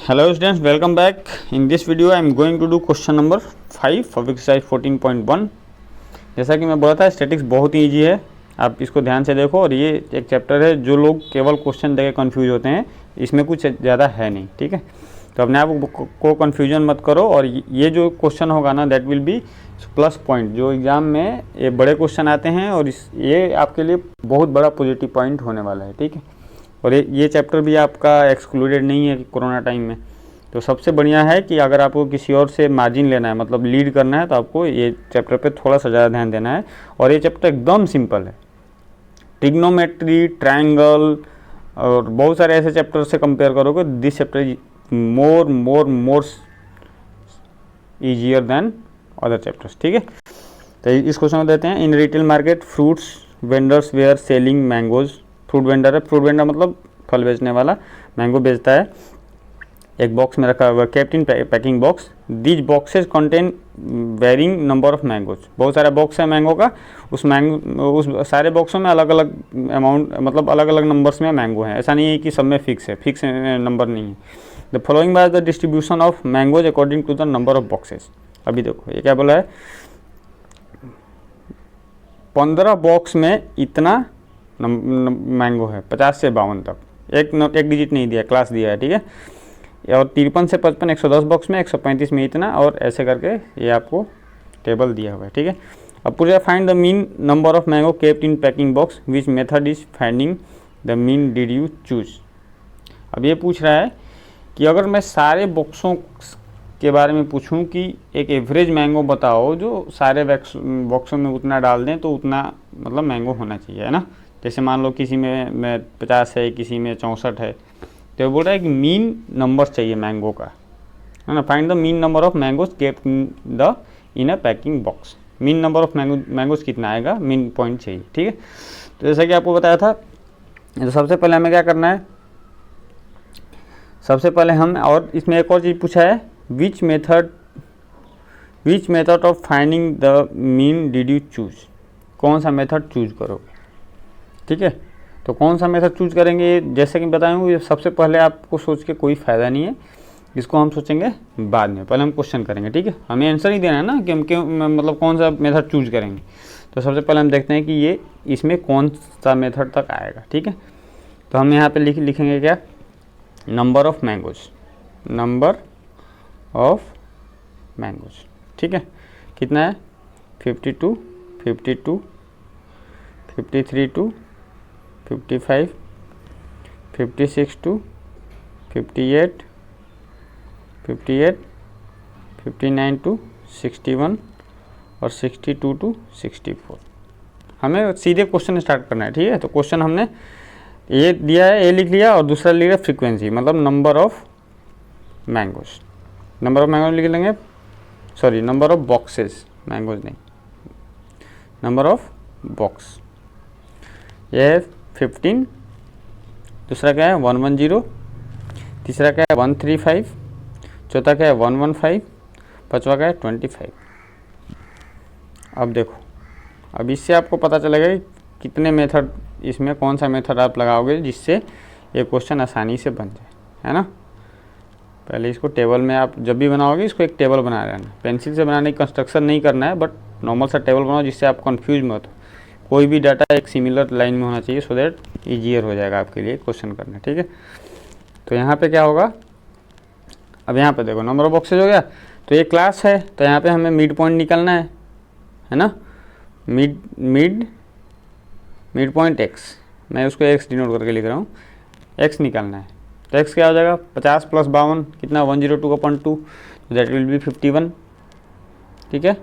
Hello students, welcome back. In this video I am going to do question number 5 of exercise 14.1. जैसा कि मैं बोला था statics बहुत ही ईजी है, आप इसको ध्यान से देखो। और ये एक चैप्टर है जो लोग केवल क्वेश्चन देके कंफ्यूज होते हैं, इसमें कुछ ज़्यादा है नहीं, ठीक है। तो अपने आप को कन्फ्यूजन मत करो। और ये जो क्वेश्चन होगा ना that will be plus point, जो एग्ज़ाम में ये बड़े क्वेश्चन आते हैं और ये आपके लिए बहुत बड़ा पॉजिटिव पॉइंट होने वाला है, ठीक है। और ये चैप्टर भी आपका एक्सक्लूडेड नहीं है कोरोना टाइम में। तो सबसे बढ़िया है कि अगर आपको किसी और से मार्जिन लेना है, मतलब लीड करना है, तो आपको ये चैप्टर पे थोड़ा सा ज़्यादा ध्यान देना है। और ये चैप्टर एकदम सिंपल है। ट्रिग्नोमेट्री, ट्रायंगल और बहुत सारे ऐसे चैप्टर से कंपेयर करोगे, this chapter is more easier than other chapters, ठीक है। तो इस क्वेश्चन में देते हैं, in retail market fruits vendors were selling mangoes. Fruit vendor है, फ्रूट वेंडर मतलब फल बेचने वाला, मैंगो बेचता है। एक बॉक्स में रखा हुआ है, kept in packing box. These boxes contain varying number of mangoes. बहुत सारा बॉक्स है मैंगो का, उस सारे बॉक्सों में अलग अलग अमाउंट, मतलब अलग अलग नंबर्स में मैंगो है। ऐसा नहीं है कि सब में फिक्स नंबर नहीं है। The following by the distribution of mangoes according to the number of boxes. अभी देखो ये क्या बोला है, 15 बॉक्स में इतना मैंगो है, 50 से 52 तक। एक डिजिट नहीं दिया, क्लास दिया है, ठीक है। और 53 से 55 110 बॉक्स में, 135 में इतना, और ऐसे करके ये आपको टेबल दिया हुआ है, ठीक है। अब पूछा find the mean number of mango kept in packing box, which method is finding the mean did you choose. अब ये पूछ रहा है कि अगर मैं सारे बॉक्सों के बारे में पूछूं कि एक एवरेज मैंगो बताओ जो सारे बॉक्सों में उतना डाल दें तो उतना मतलब मैंगो होना चाहिए, है ना। जैसे मान लो किसी में 50 है, किसी में 64 है, तो बोल रहा है कि मीन नंबर चाहिए मैंगो का, है ना। Find the mean number of mangoes kept in a packing box. Mean number of mangoes कितना आएगा, मीन पॉइंट चाहिए, ठीक है। तो जैसा कि आपको बताया था, तो सबसे पहले हमें क्या करना है, सबसे पहले हम, और इसमें एक और चीज़ पूछा है, which method of finding the mean did you choose. कौन सा मेथड चूज करोगे, ठीक है। तो कौन सा मेथड चूज करेंगे, जैसे कि बताऊँ, ये सबसे पहले आपको सोच के कोई फ़ायदा नहीं है, इसको हम सोचेंगे बाद में। पहले हम क्वेश्चन करेंगे, ठीक है। हमें आंसर ही देना है ना कि हम क्यों, मतलब कौन सा मेथड चूज करेंगे। तो सबसे पहले हम देखते हैं कि ये इसमें कौन सा मेथड तक आएगा, ठीक है। तो हम यहाँ पे लिखेंगे क्या, number of mangoes, number of mangoes, ठीक है। कितना है, 52, 52, 53 टू 55, 56 टू 58, 58, 59 टू 61 और 62 टू 64। हमें सीधे क्वेश्चन स्टार्ट करना है, ठीक है। तो क्वेश्चन हमने ये दिया है, ये लिख लिया, और दूसरा लिख लिया फ्रीक्वेंसी, मतलब number of mangoes. Number of mangoes लिख लेंगे, sorry number of boxes, mangoes नहीं, नंबर ऑफ बॉक्स। ये है 15, दूसरा क्या है 110, तीसरा क्या है 135, चौथा क्या है 115, पाँचवा क्या है 25। अब देखो, अब इससे आपको पता चलेगा कि कितने मेथड, इसमें कौन सा मेथड आप लगाओगे जिससे ये क्वेश्चन आसानी से बन जाए, है ना। पहले इसको टेबल में आप जब भी बनाओगे, इसको एक टेबल बना लेना। पेंसिल से बनाने की कंस्ट्रक्शन नहीं करना है, बट नॉर्मल सा टेबल बनाओ जिससे आप कंफ्यूज मत हो। कोई भी डाटा एक सिमिलर लाइन में होना चाहिए, सो दैट ईजियर हो जाएगा आपके लिए क्वेश्चन करना, ठीक है। तो यहाँ पे क्या होगा, अब यहाँ पे देखो नंबर ऑफ बॉक्सेज हो गया, तो ये क्लास है, तो यहाँ पे हमें मिड पॉइंट निकालना है ना। मिड पॉइंट एक्स, मैं उसको एक्स डिनोट करके लिख रहा हूँ, एक्स निकालना है। तो एक्स क्या हो जाएगा, 50 प्लस 52 कितना, 102/2, दैट विल बी 51, ठीक है।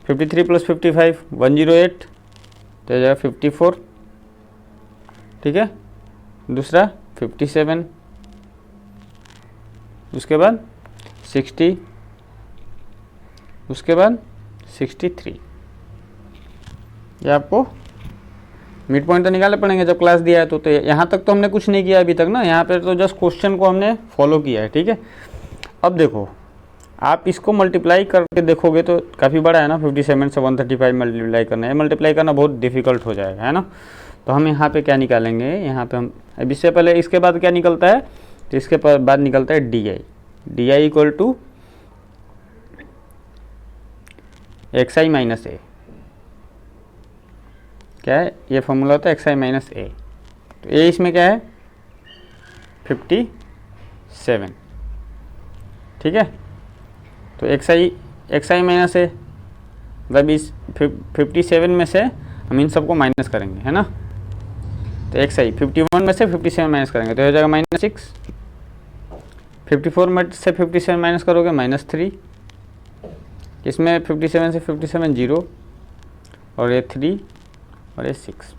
53 प्लस 55 108, तो हो जाएगा 54, ठीक है। दूसरा 57, उसके बाद 60, उसके बाद 63। ये आपको मिड पॉइंट तो निकालने पड़ेंगे जब क्लास दिया है तो यहाँ तक तो हमने कुछ नहीं किया अभी तक ना, यहाँ पे तो जस्ट क्वेश्चन को हमने फॉलो किया है, ठीक है। अब देखो, आप इसको मल्टीप्लाई करके देखोगे तो काफ़ी बड़ा है ना, 57 से 135 मल्टीप्लाई करना है, मल्टीप्लाई करना बहुत डिफिकल्ट हो जाएगा, है ना। तो हम यहाँ पे क्या निकालेंगे, यहाँ पे हम अब इससे पहले इसके बाद क्या निकलता है, तो इसके बाद निकलता है D I. D I equal to X I minus A. क्या है ये फॉर्मूला होता है, एक्स आई माइनस ए। तो ए इसमें क्या है 57, ठीक है। तो एक्स आई माइनस ए, मतलब इस 57 में से हम इन सबको माइनस करेंगे, है ना। तो एक्स आई 51 में से 57 माइनस करेंगे तो हो जाएगा -6। 54 में से 57 माइनस करोगे -3। इसमें 57 से 57 0, और ये 3 और ये 6।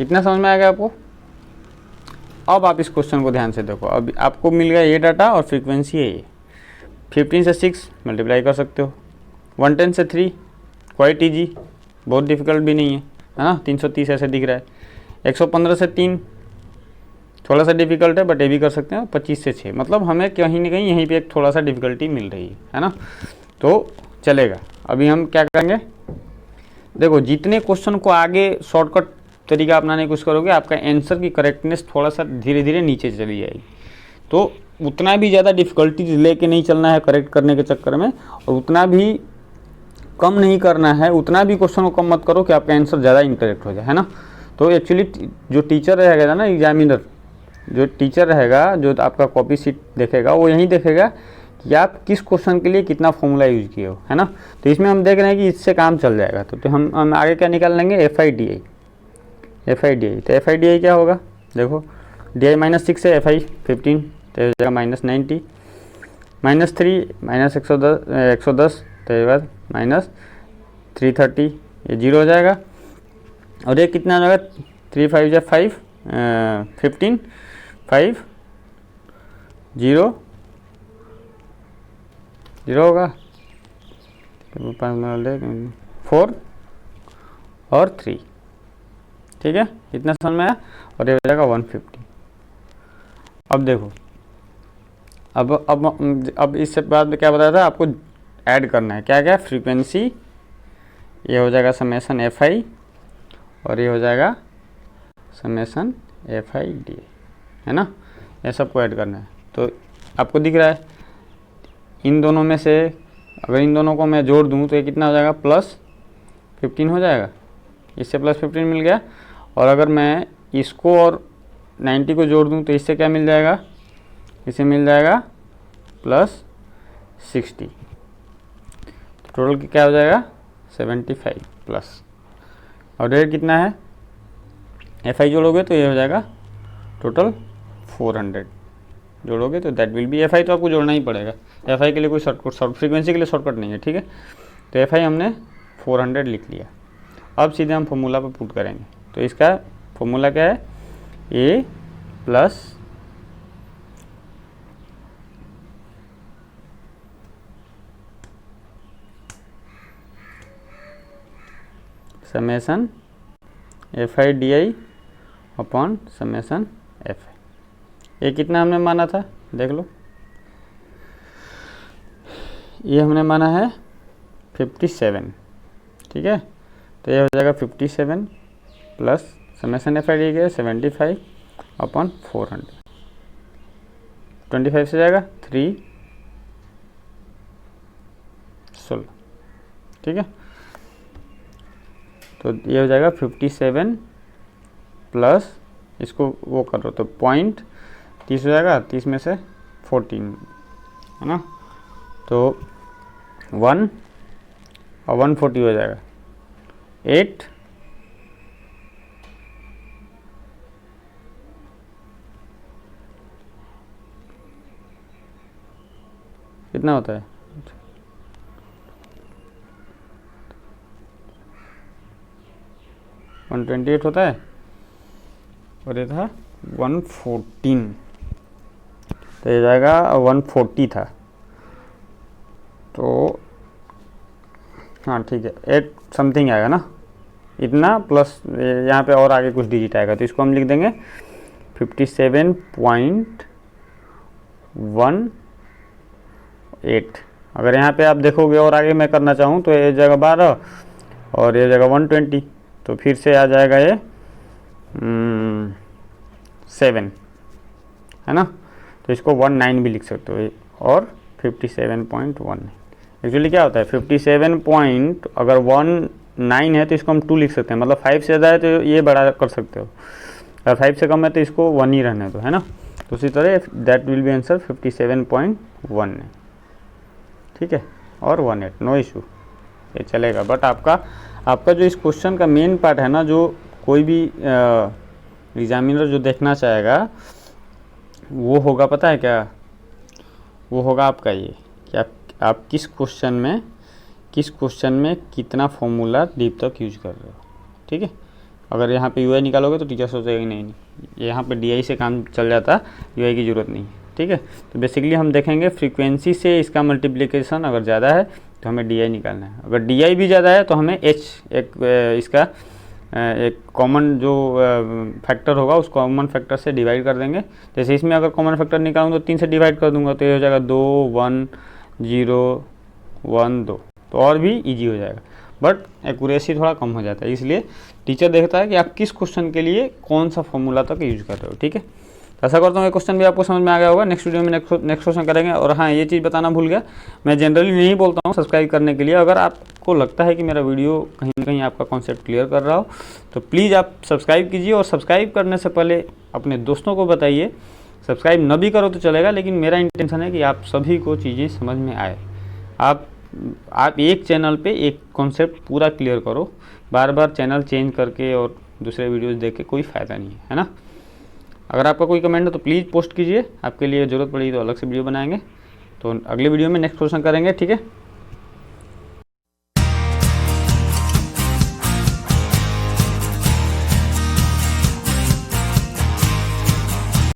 इतना समझ में आ गया आपको। अब आप इस क्वेश्चन को ध्यान से देखो। अब आपको मिल गया ये डाटा और फ्रीक्वेंसी है ये। 15 से 6 मल्टीप्लाई कर सकते हो, 110 से 3 क्वाइट ईजी, बहुत डिफिकल्ट भी नहीं है ना। 330 ऐसे दिख रहा है। 115 से 3 थोड़ा सा डिफिकल्ट है, बट ये भी कर सकते हैं। 25 से 6 मतलब हमें कहीं ना कहीं यहीं पे एक थोड़ा सा डिफिकल्टी मिल रही है ना। तो चलेगा। अभी हम क्या करेंगे, देखो जितने क्वेश्चन को आगे शॉर्टकट तरीका अपनाने की कोशिश करोगे, आपका आंसर की करेक्टनेस थोड़ा सा धीरे धीरे नीचे चली जाएगी। तो उतना भी ज़्यादा डिफिकल्टीज लेके नहीं चलना है करेक्ट करने के चक्कर में, और उतना भी कम नहीं करना है, उतना भी क्वेश्चन को कम मत करो कि आपका आंसर ज़्यादा इंटरेक्ट हो जाए, है ना। तो एक्चुअली जो टीचर रहेगा ना, एग्जामिनर जो टीचर रहेगा, जो आपका कॉपी शीट देखेगा, वो यही देखेगा कि आप किस क्वेश्चन के लिए कितना फॉर्मूला यूज किए हो, है ना। तो इसमें हम देख रहे हैं कि इससे काम चल जाएगा। तो हम आगे क्या निकाल लेंगे, एफ आई डी आई। तो एफ आई डी आई क्या होगा, देखो डी आई -6 है, एफ आई 15 तो हो जाएगा -90, -3 -110 तो ये बाद -330, ये 0 हो जाएगा। और ये कितना हो जाएगा, 3 5 या 5 15 5 0 0 होगा, 4 और 3, ठीक है। इतना समझ में आया। और ये हो जाएगा 150। अब देखो, अब इससे बाद में क्या बताया था आपको, ऐड करना है क्या क्या, फ्रीक्वेंसी, ये हो जाएगा समेसन एफ आई, और ये हो जाएगा समेसन एफ आई डी, है ना। ये सबको ऐड करना है। तो आपको दिख रहा है इन दोनों में से, अगर इन दोनों को मैं जोड़ दूं तो ये कितना हो जाएगा, +15 हो जाएगा। इससे +15 मिल गया। और अगर मैं इसको और 90 को जोड़ दूं तो इससे क्या मिल जाएगा, इसे मिल जाएगा +60। टोटल क्या हो जाएगा 75 प्लस। और रेट कितना है, एफ आई जोड़ोगे तो ये हो जाएगा टोटल 400 जोड़ोगे तो that will be, F I तो आपको जोड़ना ही पड़ेगा। एफ आई के लिए कोई शॉर्ट फ्रीक्वेंसी के लिए शॉर्टकट नहीं है, ठीक है। तो एफ आई हमने 400 लिख लिया। अब सीधे हम फॉर्मूला पर पुट करेंगे। तो इसका फॉर्मूला क्या है, A plus summation F I D I upon summation F I. ये कितना हमने माना था, देख लो, ये हमने माना है 57, ठीक है। तो ये हो जाएगा 57 plus summation F I D गया 75 अपॉन 400, 25 से जाएगा 3 16, ठीक है। तो ये हो जाएगा 57 प्लस इसको वो करो तो 0.30 हो जाएगा, 30 में से 14, है ना। तो 1 और 140 हो जाएगा 8 कितना होता है, 128 होता है, और ये था 114, तो ये जाएगा 140 था। तो हाँ ठीक है, 8 समथिंग आएगा ना, इतना प्लस यहाँ पे और आगे कुछ डिजिट आएगा। तो इसको हम लिख देंगे 57.18। अगर यहाँ पे आप देखोगे और आगे मैं करना चाहूँ तो ये जगह 12 और ये जगह 120, तो फिर से आ जाएगा ये 7, है ना। तो इसको 19 भी लिख सकते हो और 57.1। एक्चुअली क्या होता है 57 पॉइंट अगर 19 है तो इसको हम 2 लिख सकते हैं, मतलब 5 से ज़्यादा है तो ये बड़ा कर सकते हो, अगर 5 से कम है तो इसको 1 ही रहने दो, है ना। तो उसी तरह दैट विल बी आंसर 57.1 है, ठीक है, और 18, नो इशू, ये चलेगा। बट आपका जो इस क्वेश्चन का मेन पार्ट है ना, जो कोई भी एग्जामिनर जो देखना चाहेगा वो होगा, पता है क्या, वो होगा आपका ये कि आप किस क्वेश्चन में कितना फॉर्मूला डीप तक यूज कर रहे हो, ठीक है। अगर यहाँ पे यूआई निकालोगे तो टीचर सोचेगा कि नहीं यहाँ पे डीआई से काम चल जाता, यूआई की ज़रूरत नहीं है, ठीक है। तो बेसिकली हम देखेंगे फ्रीक्वेंसी से इसका मल्टीप्लिकेशन अगर ज़्यादा है तो हमें डीआई निकालना है, अगर डीआई भी ज़्यादा है तो हमें इसका एक कॉमन जो फैक्टर होगा उस कॉमन फैक्टर से डिवाइड कर देंगे। जैसे इसमें अगर कॉमन फैक्टर निकालूँ तो 3 से डिवाइड कर दूंगा तो ये हो जाएगा 2 1 0 1 2, तो और भी इजी हो जाएगा, बट एक्यूरेसी थोड़ा कम हो जाता है। इसलिए टीचर देखता है कि आप किस क्वेश्चन के लिए कौन सा फॉर्मूला तक यूज कर रहे हो, ठीक है। तो ऐसा करता हूँ ये क्वेश्चन भी आपको समझ में आ गया होगा। नेक्स्ट वीडियो में नेक्स्ट क्वेश्चन करेंगे। और हाँ, ये चीज़ बताना भूल गया, मैं जनरली नहीं बोलता हूँ सब्सक्राइब करने के लिए। अगर आपको लगता है कि मेरा वीडियो कहीं ना कहीं आपका कॉन्सेप्ट क्लियर कर रहा हो तो प्लीज़ आप सब्सक्राइब कीजिए, और सब्सक्राइब करने से पहले अपने दोस्तों को बताइए। सब्सक्राइब न भी करो तो चलेगा, लेकिन मेरा इंटेंशन है कि आप सभी को चीज़ें समझ में आए। आप एक चैनल पे एक कॉन्सेप्ट पूरा क्लियर करो, बार बार चैनल चेंज करके और दूसरे वीडियोस देख के कोई फ़ायदा नहीं है ना। अगर आपका कोई कमेंट हो तो प्लीज़ पोस्ट कीजिए, आपके लिए ज़रूरत पड़ी तो अलग से वीडियो बनाएंगे। तो अगले वीडियो में नेक्स्ट क्वेश्चन करेंगे, ठीक है।